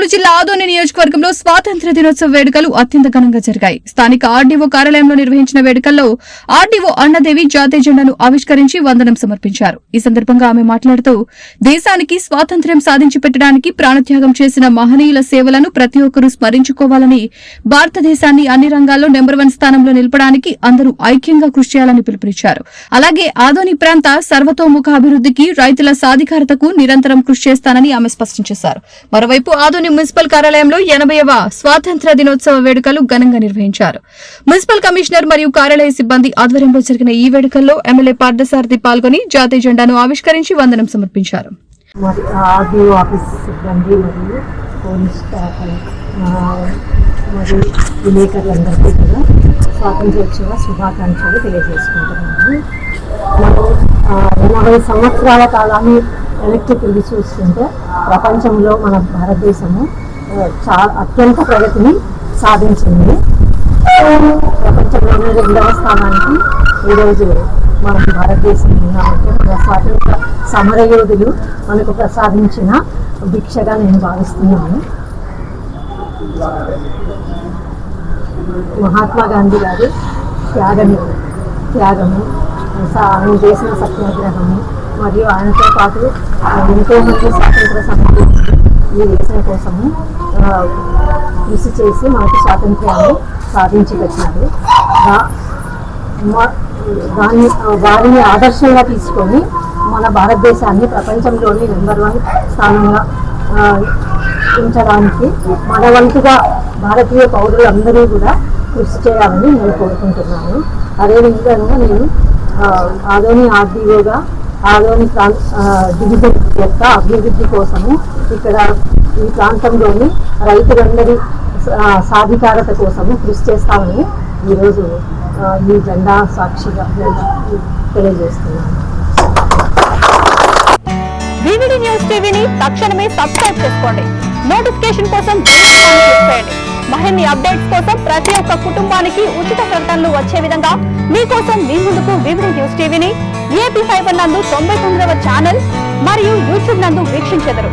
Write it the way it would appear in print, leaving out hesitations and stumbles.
కర్నూలు జిల్లా ఆదోని నియోజకవర్గంలో స్వాతంత్ర్య దినోత్సవ వేడుకలు అత్యంత ఘనంగా జరిగాయి. స్థానిక ఆర్డీఓ కార్యాలయంలో నిర్వహించిన వేడుకల్లో ఆర్డీఓ అన్నదేవి జాతీయ జెండాను ఆవిష్కరించి వందనం సమర్పించారు. ఈ సందర్భంగా ఆమె మాట్లాడుతూ దేశానికి స్వాతంత్ర్యం సాధించి పెట్టడానికి ప్రాణత్యాగం చేసిన మహనీయుల సేవలను ప్రతి ఒక్కరూ స్మరించుకోవాలని, భారతదేశాన్ని అన్ని రంగాల్లో నెంబర్ 1 స్థానంలో నిలపడానికి అందరూ ఐక్యంగా కృషి చేయాలని పిలుపునిచ్చారు. అలాగే ఆదోని ప్రాంత సర్వతోముఖ అభివృద్ధికి, రైతుల సాధికారతకు నిరంతరం కృషి చేస్తానని ఆమె స్పష్టం చేశారు. మరోవైపు ఆదోని మున్సిపల్ కార్యాలయంలో 80వ స్వాతంత్ర్య దినోత్సవ వేడుకలు ఘనంగా నిర్వహించారు. మున్సిపల్ కమిషనర్ మరియు కార్యాలయ సిబ్బంది ఆధ్వర్యంలో జరిగిన ఈ వేడుకల్లో ఎమ్మెల్యే పార్థసారథి పాల్గొని జాతీయ జెండాను ఆవిష్కరించి వందనం సమర్పించారు. స్వాతంత్ర్యోత్సవ శుభాకాంక్షలు తెలియజేసుకుంటున్నాను. మనం 80 సంవత్సరాల కాలాన్ని వెనక్కి తిరిగి చూస్తుంటే ప్రపంచంలో మన భారతదేశము చాలా అత్యంత ప్రగతిని సాధించింది. ప్రపంచంలోనే 2వ స్థానానికి ఈరోజు మన భారతదేశం ఉన్నామంటే మన స్వాతంత్ర సమరయోధులు మనకు ప్రసాదించిన భిక్షగా నేను భావిస్తున్నాను. మహాత్మా గాంధీ గారు త్యాగము ఆయన చేసిన సత్యాగ్రహము మరియు ఆయనతో పాటు ఎంతోమంది స్వాతంత్ర సమరయోధులు ఈ దేశం కోసము కృషి చేసి మనకు స్వాతంత్ర్యాన్ని సాధించి పెట్టినారు. వారిని ఆదర్శంగా తీసుకొని మన భారతదేశాన్ని ప్రపంచంలోని నెంబర్ 1 స్థానంగా ఉంచడానికి మన వంతుగా భారతీయ పౌరులందరూ కూడా కృషి చేయాలని నేను కోరుకుంటున్నాను. అదేవిధంగా నేను ఆదోని ఆర్డీఓగా ఆదోని డివిజన్ యొక్క అభివృద్ధి కోసము ఇక్కడ ఈ ప్రాంతంలోని రైతులందరి సాధికారత కోసము కృషి చేస్తామని ఈరోజు ఈ జెండా సాక్షిగా తెలియజేస్తున్నాను. వివిడి న్యూస్ టీవీని తక్షణమే సబ్స్క్రైబ్ చేసుకోండి. నోటిఫికేషన్ కోసం క్లిక్ చేయండి. మరిన్ని అప్డేట్స్ కోసం ప్రతి ఒక్క కుటుంబానికి ఉచిత ప్రకటనలు వచ్చే విధంగా మీకోసం మీ ముందుకు వివిడి న్యూస్ టీవీని AP5 నందు 99వ ఛానల్ మరియు యూట్యూబ్ నందు వీక్షించెదరు.